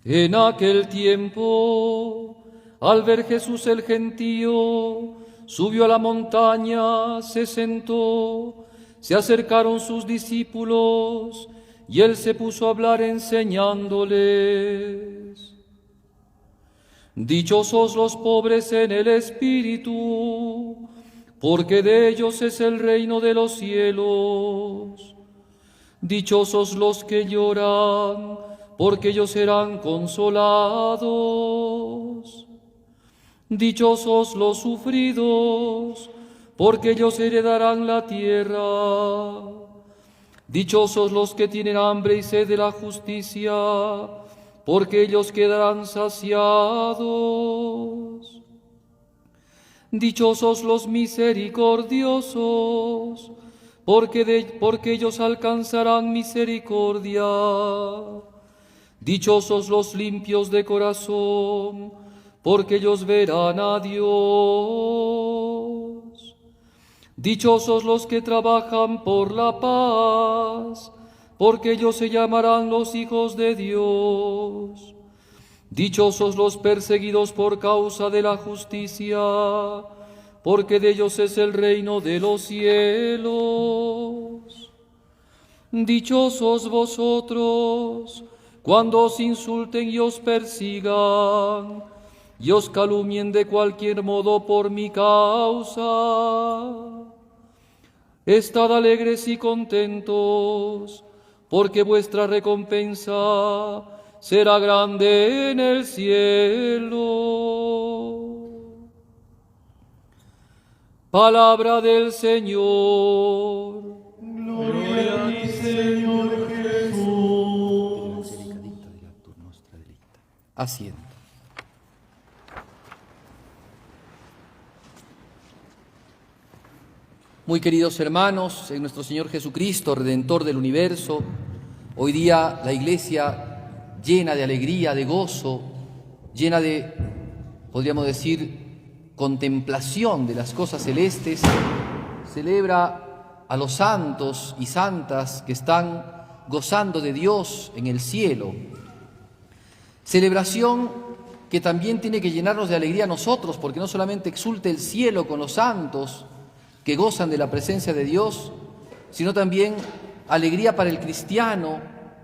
En aquel tiempo, al ver Jesús el gentío, subió a la montaña, se sentó, se acercaron sus discípulos, y él se puso a hablar enseñándoles. Dichosos los pobres en el espíritu, porque de ellos es el reino de los cielos. Dichosos los que lloran, porque ellos serán consolados. Dichosos los sufridos, porque ellos heredarán la tierra. Dichosos los que tienen hambre y sed de la justicia, porque ellos quedarán saciados. Dichosos los misericordiosos, porque ellos alcanzarán misericordia. Dichosos los limpios de corazón, porque ellos verán a Dios. Dichosos los que trabajan por la paz, porque ellos se llamarán los hijos de Dios. Dichosos los perseguidos por causa de la justicia, porque de ellos es el reino de los cielos. Dichosos vosotros, cuando os insulten y os persigan, y os calumnien de cualquier modo por mi causa. Estad alegres y contentos, porque vuestra recompensa será grande en el cielo. Palabra del Señor. Gloria a ti, Señor Jesús. Asiento. Muy queridos hermanos, en nuestro Señor Jesucristo, Redentor del universo, hoy día la Iglesia, llena de alegría, de gozo, llena de, podríamos decir, contemplación de las cosas celestes, celebra a los santos y santas que están gozando de Dios en el cielo. Celebración que también tiene que llenarnos de alegría a nosotros, porque no solamente exulte el cielo con los santos que gozan de la presencia de Dios, sino también alegría para el cristiano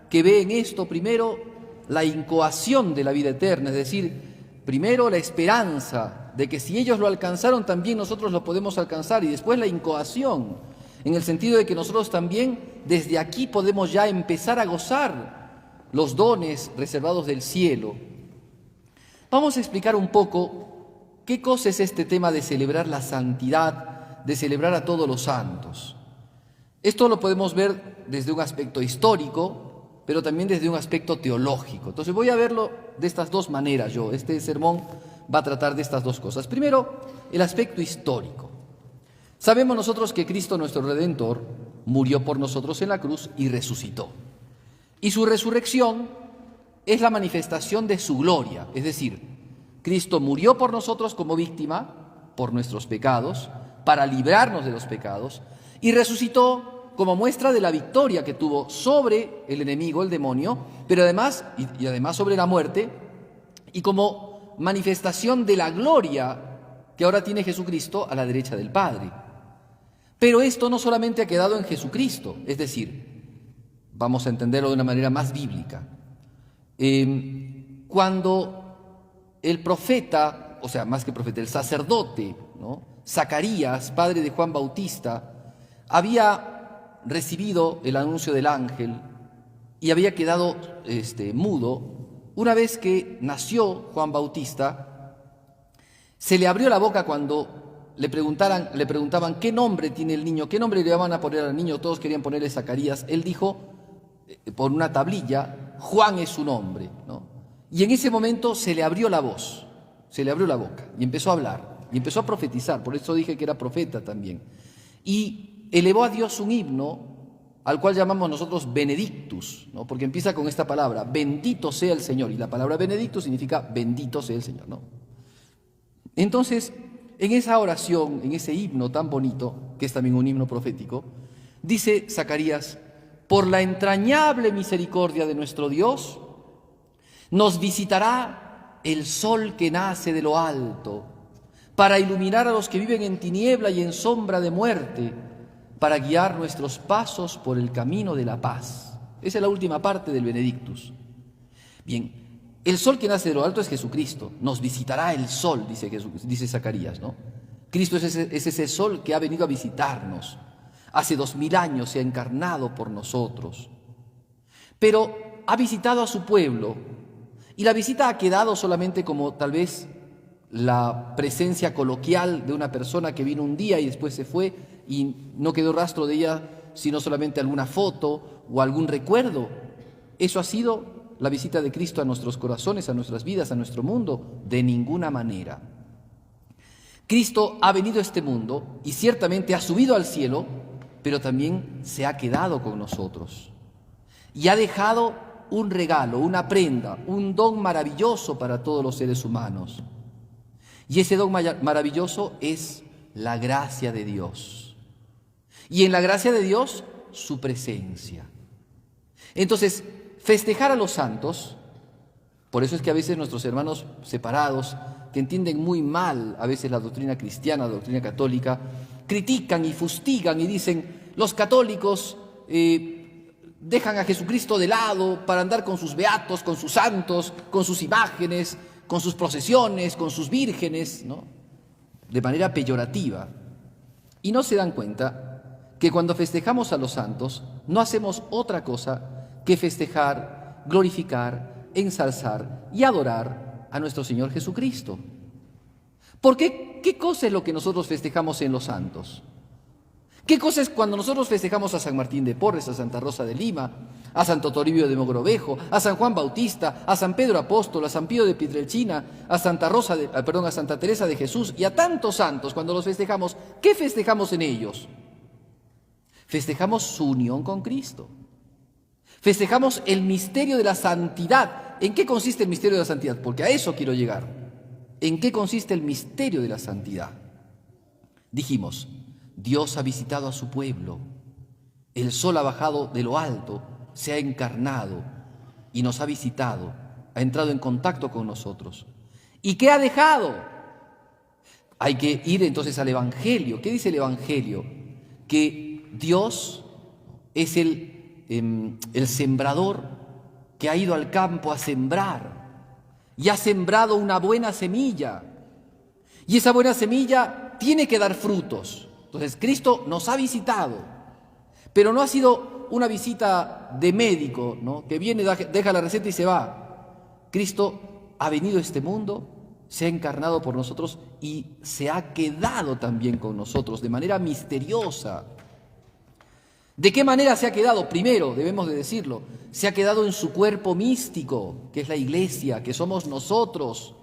que ve en esto primero la incoación de la vida eterna, es decir, primero la esperanza de que si ellos lo alcanzaron, también nosotros lo podemos alcanzar, y después la incoación, en el sentido de que nosotros también desde aquí podemos ya empezar a gozar los dones reservados del cielo. Vamos a explicar un poco qué cosa es este tema de celebrar la santidad, de celebrar a todos los santos. Esto lo podemos ver desde un aspecto histórico, pero también desde un aspecto teológico. Entonces voy a verlo de estas dos maneras yo. Este sermón va a tratar de estas dos cosas. Primero, el aspecto histórico. Sabemos nosotros que Cristo, nuestro Redentor, murió por nosotros en la cruz y resucitó. Y su resurrección es la manifestación de su gloria. Es decir, Cristo murió por nosotros como víctima, por nuestros pecados, para librarnos de los pecados, y resucitó como muestra de la victoria que tuvo sobre el enemigo, el demonio, pero además, y además sobre la muerte, y como manifestación de la gloria que ahora tiene Jesucristo a la derecha del Padre. Pero esto no solamente ha quedado en Jesucristo, es decir, vamos a entenderlo de una manera más bíblica. Cuando el profeta, o sea, más que profeta, el sacerdote, ¿no?, Zacarías, padre de Juan Bautista, había recibido el anuncio del ángel y había quedado mudo. Una vez que nació Juan Bautista, se le abrió la boca cuando le preguntaban qué nombre tiene el niño, qué nombre le van a poner al niño. Todos querían ponerle Zacarías. Él dijo, por una tablilla, Juan es su nombre, ¿no? Y en ese momento se le abrió la voz, se le abrió la boca y empezó a hablar. Y empezó a profetizar, por eso dije que era profeta también. Y elevó a Dios un himno al cual llamamos nosotros Benedictus, ¿no?, porque empieza con esta palabra, bendito sea el Señor. Y la palabra Benedictus significa bendito sea el Señor, ¿no? Entonces, en esa oración, en ese himno tan bonito, que es también un himno profético, dice Zacarías, por la entrañable misericordia de nuestro Dios, Nos visitará el sol que nace de lo alto, para iluminar a los que viven en tiniebla y en sombra de muerte, para guiar nuestros pasos por el camino de la paz. Esa es la última parte del Benedictus. Bien, el sol que nace de lo alto es Jesucristo. Nos visitará el sol, dice Zacarías, ¿no? Cristo es ese sol que ha venido a visitarnos. Hace 2000 años se ha encarnado por nosotros. Pero ha visitado a su pueblo, y la visita ha quedado solamente como tal vez la presencia coloquial de una persona que vino un día y después se fue y no quedó rastro de ella, sino solamente alguna foto o algún recuerdo. ¿Eso ha sido la visita de Cristo a nuestros corazones, a nuestras vidas, a nuestro mundo? De ninguna manera. Cristo ha venido a este mundo y ciertamente ha subido al cielo, pero también se ha quedado con nosotros y ha dejado un regalo, una prenda, un don maravilloso para todos los seres humanos. Y ese don maravilloso es la gracia de Dios. Y en la gracia de Dios, su presencia. Entonces, festejar a los santos, por eso es que a veces nuestros hermanos separados, que entienden muy mal a veces la doctrina cristiana, la doctrina católica, critican y fustigan y dicen, los católicos dejan a Jesucristo de lado para andar con sus beatos, con sus santos, con sus imágenes, con sus procesiones, con sus vírgenes, ¿no? De manera peyorativa. Y no se dan cuenta que cuando festejamos a los santos no hacemos otra cosa que festejar, glorificar, ensalzar y adorar a nuestro Señor Jesucristo. ¿Por qué? ¿Qué cosa es lo que nosotros festejamos en los santos? ¿Qué cosa es cuando nosotros festejamos a San Martín de Porres, a Santa Rosa de Lima, a Santo Toribio de Mogrovejo, a San Juan Bautista, a San Pedro Apóstol, a San Pío de Pietrelcina, a Santa Teresa de Jesús y a tantos santos? Cuando los festejamos, ¿qué festejamos en ellos? Festejamos su unión con Cristo. Festejamos el misterio de la santidad. ¿En qué consiste el misterio de la santidad? Porque a eso quiero llegar. ¿En qué consiste el misterio de la santidad? Dijimos, Dios ha visitado a su pueblo, el sol ha bajado de lo alto, se ha encarnado y nos ha visitado, ha entrado en contacto con nosotros. ¿Y qué ha dejado? Hay que ir entonces al Evangelio. ¿Qué dice el Evangelio? Que Dios es el sembrador que ha ido al campo a sembrar y ha sembrado una buena semilla. Y esa buena semilla tiene que dar frutos. Entonces, Cristo nos ha visitado, pero no ha sido una visita de médico, ¿no? Que viene, deja la receta y se va. Cristo ha venido a este mundo, se ha encarnado por nosotros y se ha quedado también con nosotros de manera misteriosa. ¿De qué manera se ha quedado? Primero, debemos de decirlo, se ha quedado en su cuerpo místico, que es la Iglesia, que somos nosotros.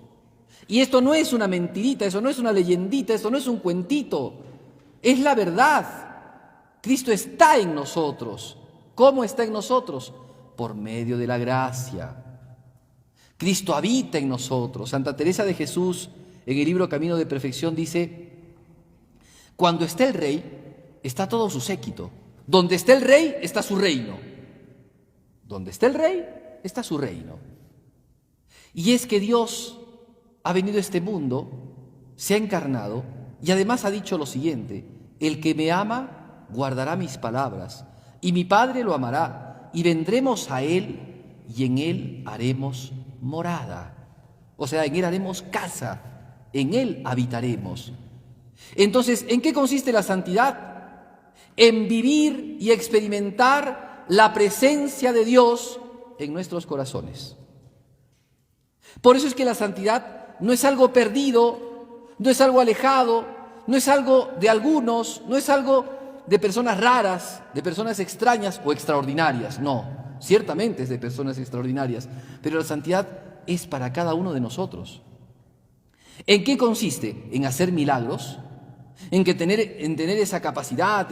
Y esto no es una mentirita, eso no es una leyendita, eso no es un cuentito. Es la verdad. Cristo está en nosotros. ¿Cómo está en nosotros? Por medio de la gracia. Cristo habita en nosotros. Santa Teresa de Jesús, en el libro Camino de Perfección, dice, cuando está el rey, está todo su séquito. Donde está el rey, está su reino. Donde está el rey, está su reino. Y es que Dios ha venido a este mundo, se ha encarnado y además ha dicho lo siguiente, el que me ama guardará mis palabras y mi Padre lo amará y vendremos a él y en él haremos morada. O sea, en él haremos casa, en él habitaremos. Entonces, ¿en qué consiste la santidad? En vivir y experimentar la presencia de Dios en nuestros corazones. Por eso es que la santidad no es algo perdido, no es algo alejado, no es algo de algunos, no es algo de personas raras, de personas extrañas o extraordinarias. No, ciertamente es de personas extraordinarias, pero la santidad es para cada uno de nosotros. ¿En qué consiste? En hacer milagros, en tener esa capacidad,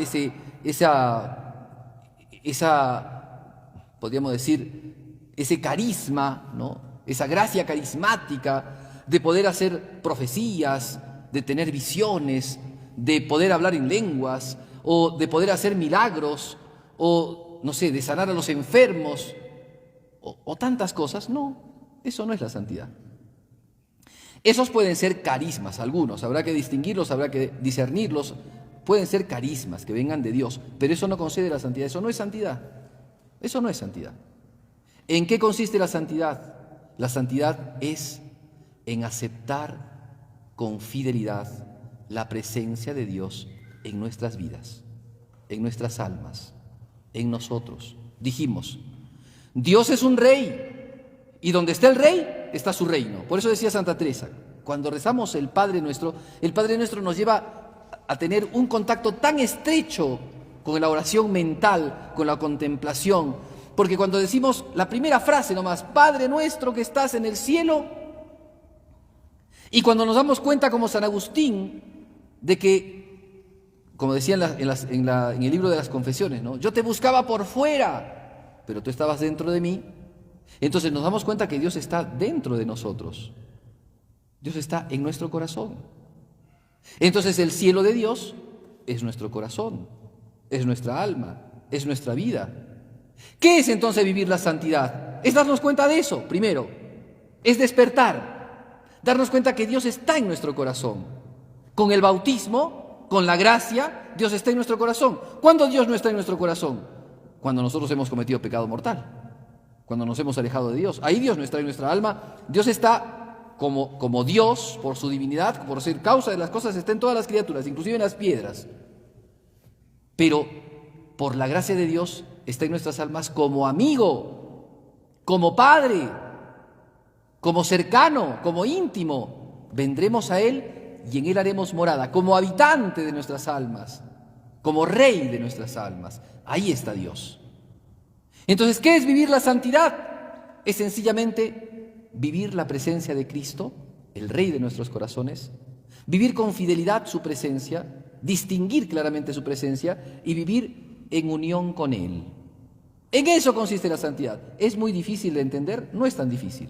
podríamos decir, ese carisma, ¿no? Esa gracia carismática de poder hacer profecías, de tener visiones, de poder hablar en lenguas, o de poder hacer milagros, o, no sé, de sanar a los enfermos, o tantas cosas. No, Eso no es la santidad. Esos pueden ser carismas, algunos, habrá que distinguirlos, habrá que discernirlos. Pueden ser carismas que vengan de Dios, pero eso no concede la santidad, eso no es santidad. Eso no es santidad. ¿En qué consiste la santidad? La santidad es en aceptar con fidelidad la presencia de Dios en nuestras vidas, en nuestras almas, en nosotros. Dijimos, Dios es un rey y donde está el rey está su reino. Por eso decía Santa Teresa, cuando rezamos el Padre Nuestro nos lleva a tener un contacto tan estrecho con la oración mental, con la contemplación, porque cuando decimos la primera frase nomás, Padre Nuestro que estás en el cielo, y cuando nos damos cuenta como San Agustín de que, como decía en el libro de las confesiones, ¿no? Yo te buscaba por fuera, pero tú estabas dentro de mí. Entonces nos damos cuenta que Dios está dentro de nosotros. Dios está en nuestro corazón. Entonces el cielo de Dios es nuestro corazón, es nuestra alma, es nuestra vida. ¿Qué es entonces vivir la santidad? Es darnos cuenta de eso, primero. Es despertar, darnos cuenta que Dios está en nuestro corazón. Con el bautismo, con la gracia, Dios está en nuestro corazón. ¿Cuándo Dios no está en nuestro corazón? Cuando nosotros hemos cometido pecado mortal, cuando nos hemos alejado de Dios. Ahí Dios no está en nuestra alma. Dios está como Dios, por su divinidad, por ser causa de las cosas, está en todas las criaturas, inclusive en las piedras. Pero por la gracia de Dios está en nuestras almas como amigo, como padre, como cercano, como íntimo. Vendremos a Él y en Él haremos morada, como habitante de nuestras almas, como rey de nuestras almas. Ahí está Dios. Entonces, ¿qué es vivir la santidad? Es sencillamente vivir la presencia de Cristo, el Rey de nuestros corazones, vivir con fidelidad su presencia, distinguir claramente su presencia y vivir en unión con Él. En eso consiste la santidad. ¿Es muy difícil de entender? No es tan difícil.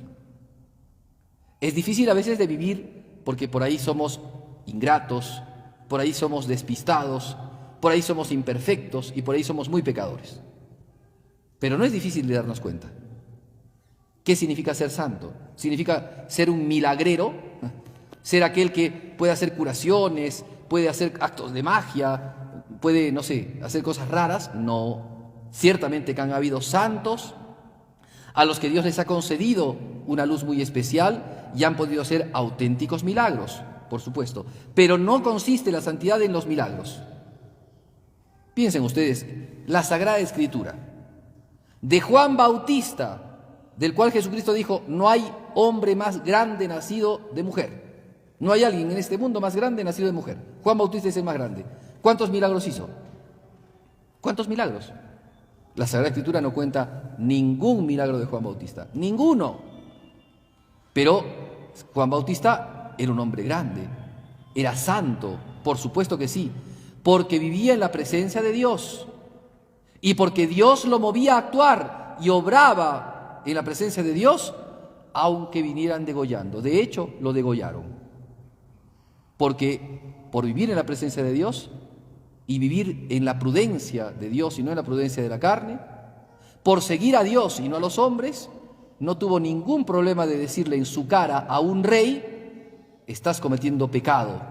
Es difícil a veces de vivir porque por ahí somos ingratos, por ahí somos despistados, por ahí somos imperfectos y por ahí somos muy pecadores. Pero no es difícil de darnos cuenta. ¿Qué significa ser santo? Significa ser un milagrero, ser aquel que puede hacer curaciones, puede hacer actos de magia, puede, no sé, hacer cosas raras. No, ciertamente que han habido santos a los que Dios les ha concedido una luz muy especial y han podido hacer auténticos milagros, por supuesto. Pero no consiste la santidad en los milagros. Piensen ustedes, la Sagrada Escritura de Juan Bautista, del cual Jesucristo dijo, no hay hombre más grande nacido de mujer. No hay alguien en este mundo más grande nacido de mujer. Juan Bautista es el más grande. ¿Cuántos milagros hizo? ¿Cuántos milagros? La Sagrada Escritura no cuenta ningún milagro de Juan Bautista. Ninguno. Pero Juan Bautista era un hombre grande. Era santo, por supuesto que sí. Porque vivía en la presencia de Dios. Y porque Dios lo movía a actuar y obraba en la presencia de Dios, aunque vinieran degollando. De hecho, lo degollaron. Porque por vivir en la presencia de Dios y vivir en la prudencia de Dios y no en la prudencia de la carne, por seguir a Dios y no a los hombres, no tuvo ningún problema de decirle en su cara a un rey, estás cometiendo pecado,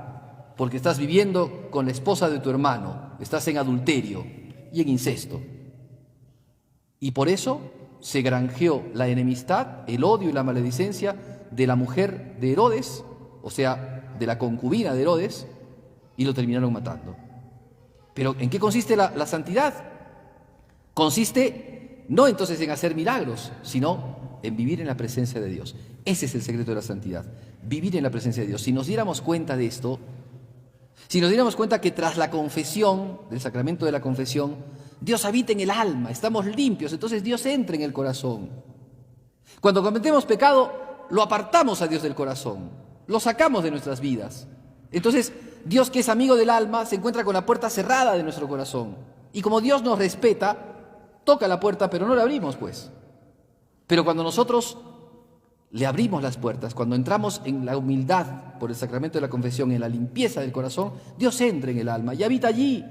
porque estás viviendo con la esposa de tu hermano, estás en adulterio y en incesto. Y por eso se granjeó la enemistad, el odio y la maledicencia de la mujer de Herodes, o sea, de la concubina de Herodes, y lo terminaron matando. Pero ¿en qué consiste la santidad? Consiste no entonces en hacer milagros, sino en vivir en la presencia de Dios. Ese es el secreto de la santidad, vivir en la presencia de Dios. Si nos diéramos cuenta de esto, si nos diéramos cuenta que tras la confesión, del sacramento de la confesión, Dios habita en el alma, estamos limpios, entonces Dios entra en el corazón. Cuando cometemos pecado, lo apartamos a Dios del corazón, lo sacamos de nuestras vidas. Entonces, Dios, que es amigo del alma, se encuentra con la puerta cerrada de nuestro corazón. Y como Dios nos respeta, toca la puerta, pero no la abrimos, pues. Pero cuando nosotros le abrimos las puertas, cuando entramos en la humildad por el sacramento de la confesión, en la limpieza del corazón, Dios entra en el alma y habita allí,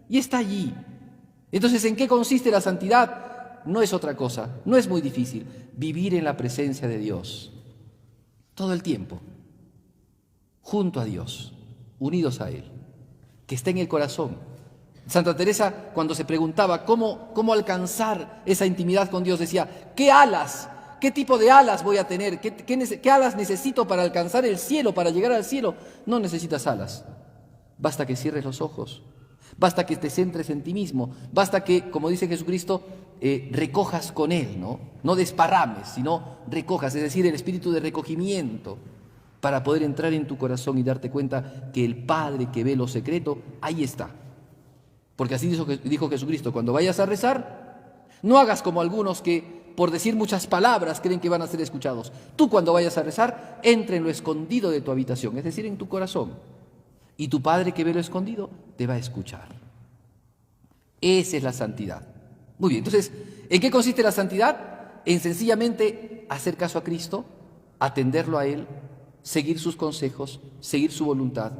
y está allí. Entonces, ¿en qué consiste la santidad? no es otra cosa, no es muy difícil. Vivir en la presencia de Dios todo el tiempo, junto a Dios, unidos a Él, que está en el corazón. Santa Teresa, cuando se preguntaba cómo alcanzar esa intimidad con Dios, decía, ¿qué alas? ¿Qué tipo de alas voy a tener? ¿Qué alas necesito para alcanzar el cielo, para llegar al cielo? No necesitas alas. Basta que cierres los ojos. Basta que te centres en ti mismo. Basta que, como dice Jesucristo, recojas con Él, ¿no? No desparrames, sino recojas, es decir, el espíritu de recogimiento, para poder entrar en tu corazón y darte cuenta que el Padre que ve lo secreto, ahí está. Porque así dijo Jesucristo, cuando vayas a rezar, no hagas como algunos que por decir muchas palabras creen que van a ser escuchados. Tú cuando vayas a rezar, entra en lo escondido de tu habitación, es decir, en tu corazón. Y tu Padre que ve lo escondido te va a escuchar. Esa es la santidad. Muy bien, entonces, ¿en qué consiste la santidad? En sencillamente hacer caso a Cristo, atenderlo a Él, seguir sus consejos, seguir su voluntad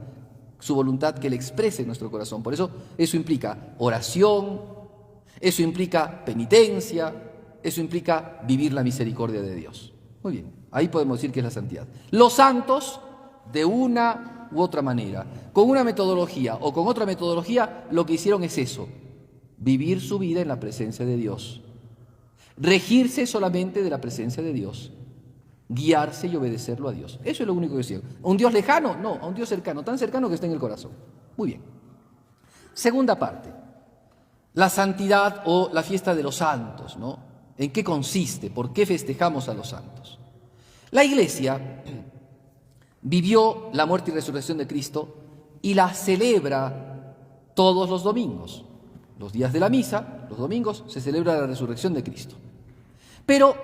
que Él exprese en nuestro corazón. Por eso implica oración, eso implica penitencia, eso implica vivir la misericordia de Dios. Muy bien, ahí podemos decir que es la santidad. Los santos, de una u otra manera, con una metodología o con otra metodología, lo que hicieron es eso, vivir su vida en la presencia de Dios, regirse solamente de la presencia de Dios, guiarse y obedecerlo a Dios. Eso es lo único que hicieron. ¿A un Dios lejano? No, a un Dios cercano, tan cercano que está en el corazón. Muy bien. Segunda parte, la santidad o la fiesta de los santos, ¿no? ¿En qué consiste? ¿Por qué festejamos a los santos? La Iglesia vivió la muerte y resurrección de Cristo y la celebra todos los domingos. Los días de la misa, los domingos, se celebra la resurrección de Cristo. Pero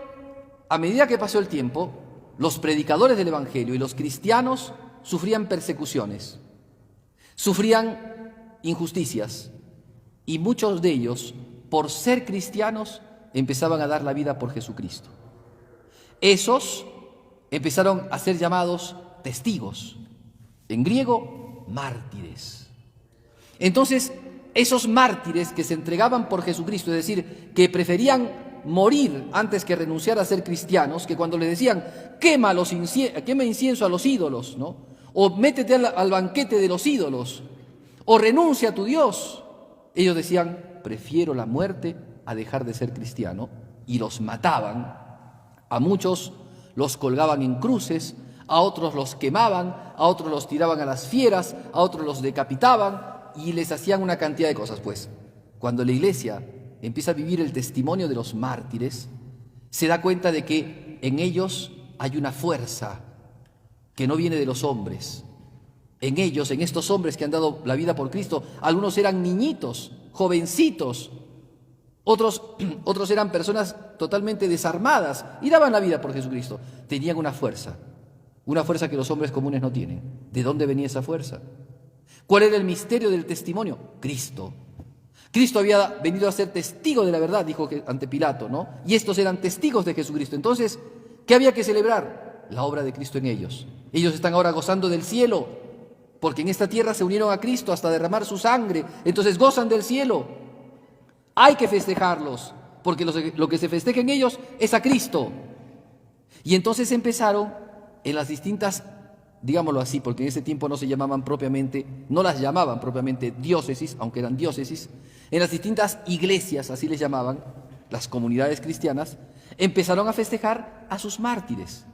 a medida que pasó el tiempo, los predicadores del Evangelio y los cristianos sufrían persecuciones, sufrían injusticias, y muchos de ellos, por ser cristianos, empezaban a dar la vida por Jesucristo. Esos empezaron a ser llamados testigos, en griego, mártires. Entonces, esos mártires que se entregaban por Jesucristo, es decir, que preferían morir antes que renunciar a ser cristianos, que cuando les decían, quema incienso a los ídolos, ¿no? O métete al banquete de los ídolos, o renuncia a tu Dios, ellos decían, prefiero la muerte a dejar de ser cristiano, y los mataban. A muchos los colgaban en cruces, a otros los quemaban, a otros los tiraban a las fieras, a otros los decapitaban y les hacían una cantidad de cosas. Pues, cuando la Iglesia empieza a vivir el testimonio de los mártires, se da cuenta de que en ellos hay una fuerza que no viene de los hombres. En ellos, en estos hombres que han dado la vida por Cristo, algunos eran niñitos, jovencitos, otros eran personas totalmente desarmadas y daban la vida por Jesucristo. Tenían una fuerza que los hombres comunes no tienen. ¿De dónde venía esa fuerza? ¿Cuál era el misterio del testimonio? Cristo. Cristo había venido a ser testigo de la verdad, dijo ante Pilato, ¿no? Y estos eran testigos de Jesucristo. Entonces, ¿qué había que celebrar? La obra de Cristo en ellos. Ellos están ahora gozando del cielo, porque en esta tierra se unieron a Cristo hasta derramar su sangre. Entonces gozan del cielo. Hay que festejarlos, porque lo que se festeja en ellos es a Cristo. Y entonces empezaron en las distintas, digámoslo así, porque en ese tiempo no las llamaban propiamente diócesis, aunque eran diócesis, en las distintas iglesias, así les llamaban, las comunidades cristianas, empezaron a festejar a sus mártires.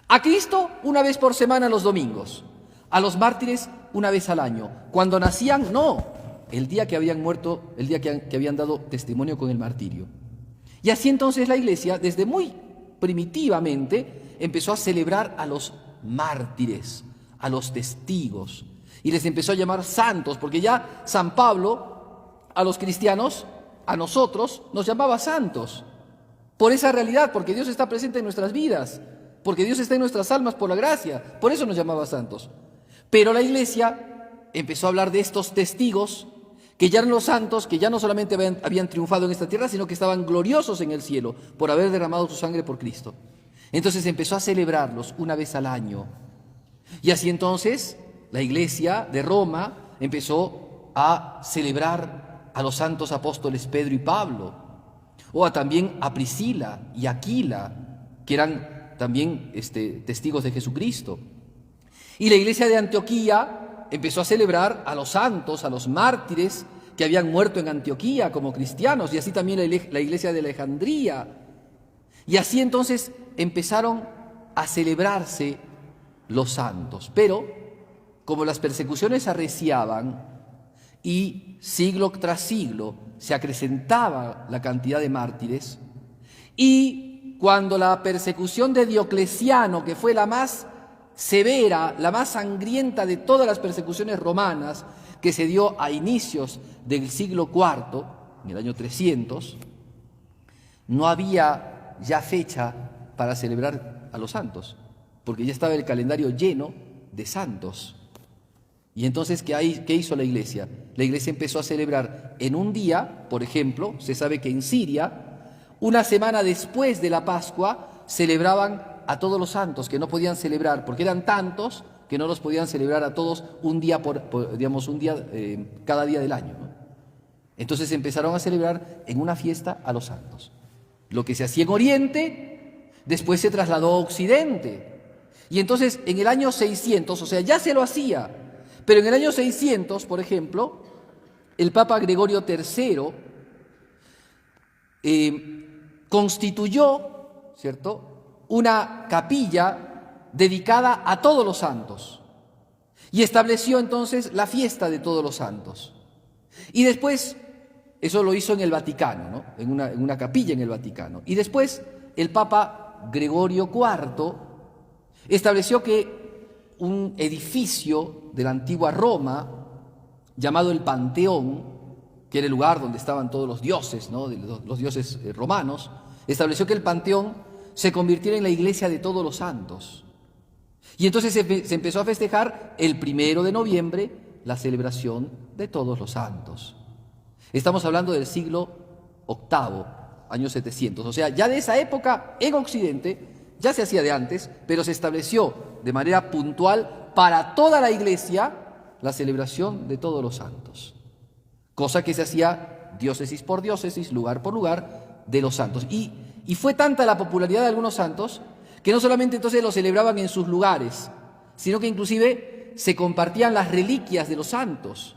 A Cristo una vez por semana los domingos, a los mártires una vez al año. Cuando nacían, no, el día que habían muerto, el día que habían dado testimonio con el martirio. Y así entonces la Iglesia, desde muy primitivamente, empezó a celebrar a los mártires, a los testigos, y les empezó a llamar santos, porque ya San Pablo a los cristianos, a nosotros, nos llamaba santos, por esa realidad, porque Dios está presente en nuestras vidas, porque Dios está en nuestras almas por la gracia, por eso nos llamaba santos. Pero la Iglesia empezó a hablar de estos testigos, que ya eran los santos, que ya no solamente habían triunfado en esta tierra, sino que estaban gloriosos en el cielo por haber derramado su sangre por Cristo. Entonces empezó a celebrarlos una vez al año. Y así entonces la Iglesia de Roma empezó a celebrar a los santos apóstoles Pedro y Pablo, o también a Priscila y Aquila, que eran también testigos de Jesucristo. Y la iglesia de Antioquía empezó a celebrar a los santos, a los mártires que habían muerto en Antioquía como cristianos, y así también la iglesia de Alejandría. Y así entonces empezaron a celebrarse los santos. Pero como las persecuciones arreciaban y siglo tras siglo se acrecentaba la cantidad de mártires, y cuando la persecución de Diocleciano, que fue la más severa, la más sangrienta de todas las persecuciones romanas, que se dio a inicios del siglo IV, en el año 300, no había ya fecha para celebrar a los santos, porque ya estaba el calendario lleno de santos. Y entonces, ¿qué hizo la iglesia? La iglesia empezó a celebrar en un día, por ejemplo, se sabe que en Siria, una semana después de la Pascua, celebraban a todos los santos que no podían celebrar, porque eran tantos que no los podían celebrar a todos un día, cada día del año, ¿no? Entonces empezaron a celebrar en una fiesta a los santos. Lo que se hacía en Oriente, después se trasladó a Occidente. Y entonces en el año 600, o sea, ya se lo hacía, pero en el año 600, por ejemplo, el Papa Gregorio III constituyó, ¿cierto?, una capilla dedicada a todos los santos y estableció entonces la fiesta de todos los santos. Y después, eso lo hizo en el Vaticano, ¿no?, en una capilla en el Vaticano. Y después el Papa Gregorio IV estableció que un edificio de la antigua Roma, llamado el Panteón, que era el lugar donde estaban todos los dioses, ¿no?, los dioses romanos, estableció que el Panteón se convirtiera en la iglesia de todos los santos. Y entonces se empezó a festejar el 1 de noviembre la celebración de todos los santos. Estamos hablando del siglo VIII, año 700. O sea, ya de esa época en Occidente, ya se hacía de antes, pero se estableció de manera puntual para toda la iglesia la celebración de todos los santos. Cosa que se hacía diócesis por diócesis, lugar por lugar, de los santos. Y fue tanta la popularidad de algunos santos que no solamente entonces lo celebraban en sus lugares, sino que inclusive se compartían las reliquias de los santos,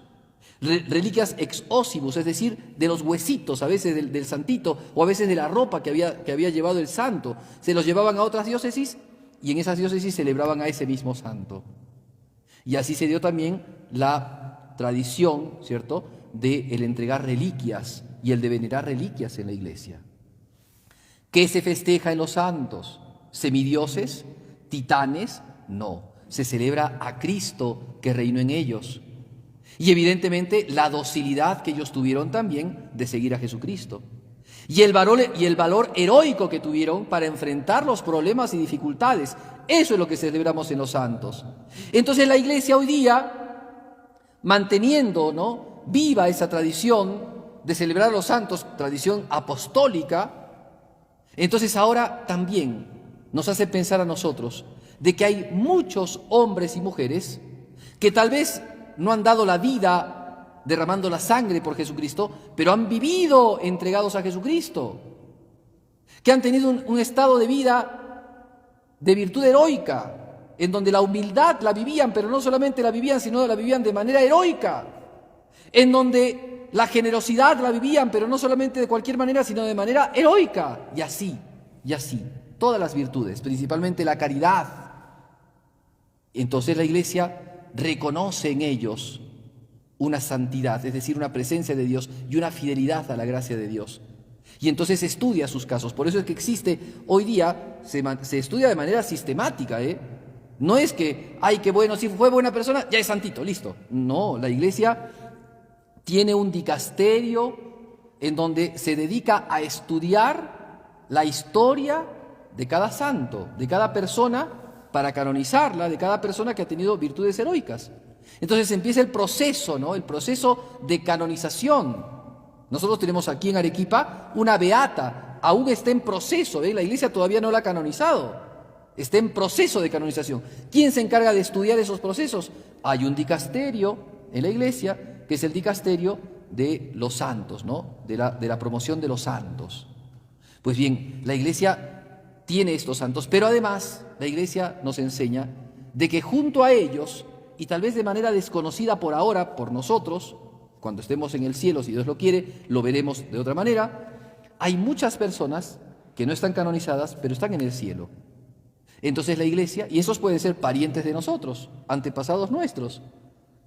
reliquias ex ossibus, es decir, de los huesitos, a veces del santito, o a veces de la ropa que había llevado el santo. Se los llevaban a otras diócesis y en esas diócesis celebraban a ese mismo santo. Y así se dio también la tradición, ¿cierto?, de el entregar reliquias y el de venerar reliquias en la iglesia. ¿Qué se festeja en los santos? ¿Semidioses? ¿Titanes? No. Se celebra a Cristo que reinó en ellos. Y evidentemente la docilidad que ellos tuvieron también de seguir a Jesucristo. Y el valor heroico que tuvieron para enfrentar los problemas y dificultades. Eso es lo que celebramos en los santos. Entonces la iglesia hoy día, manteniendo, ¿no?, viva esa tradición de celebrar a los santos, tradición apostólica, entonces ahora también nos hace pensar a nosotros de que hay muchos hombres y mujeres que tal vez no han dado la vida derramando la sangre por Jesucristo, pero han vivido entregados a Jesucristo, que han tenido un estado de vida de virtud heroica, en donde la humildad la vivían, pero no solamente la vivían, sino la vivían de manera heroica, en donde la generosidad la vivían, pero no solamente de cualquier manera, sino de manera heroica, y así, todas las virtudes, principalmente la caridad. Entonces la iglesia reconoce en ellos una santidad, es decir, una presencia de Dios y una fidelidad a la gracia de Dios. Y entonces estudia sus casos. Por eso es que existe, hoy día, se estudia de manera sistemática, No es que, ay, qué bueno, si fue buena persona, ya es santito, listo. No, la iglesia tiene un dicasterio en donde se dedica a estudiar la historia de cada santo, de cada persona, para canonizarla, de cada persona que ha tenido virtudes heroicas. Entonces empieza el proceso, ¿no?, el proceso de canonización. Nosotros tenemos aquí en Arequipa una beata, aún está en proceso, la iglesia todavía no la ha canonizado, está en proceso de canonización. ¿Quién se encarga de estudiar esos procesos? Hay un dicasterio en la iglesia, que es el dicasterio de los santos, ¿no? De la promoción de los santos. Pues bien, la Iglesia tiene estos santos, pero además la Iglesia nos enseña de que junto a ellos, y tal vez de manera desconocida por ahora, por nosotros, cuando estemos en el cielo, si Dios lo quiere, lo veremos de otra manera, hay muchas personas que no están canonizadas, pero están en el cielo. Entonces la Iglesia, y esos pueden ser parientes de nosotros, antepasados nuestros,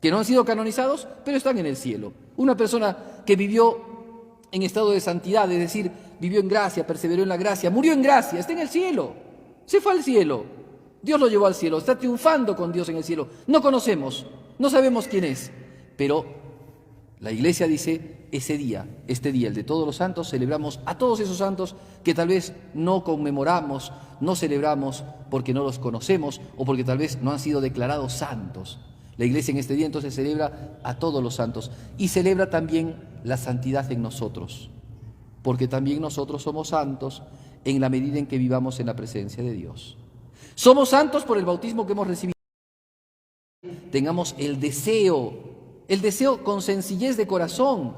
que no han sido canonizados, pero están en el cielo. Una persona que vivió en estado de santidad, es decir, vivió en gracia, perseveró en la gracia, murió en gracia, está en el cielo, se fue al cielo, Dios lo llevó al cielo, está triunfando con Dios en el cielo. No conocemos, no sabemos quién es, pero la Iglesia dice, ese día, este día, el de todos los santos, celebramos a todos esos santos que tal vez no conmemoramos, no celebramos porque no los conocemos o porque tal vez no han sido declarados santos. La Iglesia en este día entonces celebra a todos los santos y celebra también la santidad en nosotros, porque también nosotros somos santos en la medida en que vivamos en la presencia de Dios. Somos santos por el bautismo que hemos recibido. Tengamos el deseo con sencillez de corazón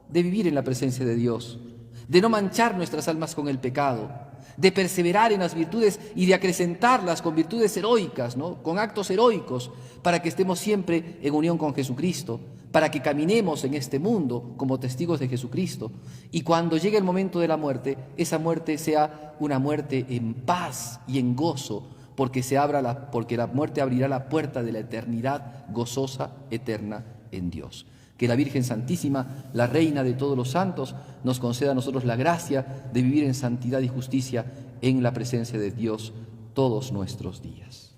de vivir en la presencia de Dios, de no manchar nuestras almas con el pecado, de perseverar en las virtudes y de acrecentarlas con virtudes heroicas, ¿no? Con actos heroicos, para que estemos siempre en unión con Jesucristo, para que caminemos en este mundo como testigos de Jesucristo, y cuando llegue el momento de la muerte, esa muerte sea una muerte en paz y en gozo, porque la muerte abrirá la puerta de la eternidad gozosa, eterna en Dios. Que la Virgen Santísima, la Reina de todos los santos, nos conceda a nosotros la gracia de vivir en santidad y justicia en la presencia de Dios todos nuestros días.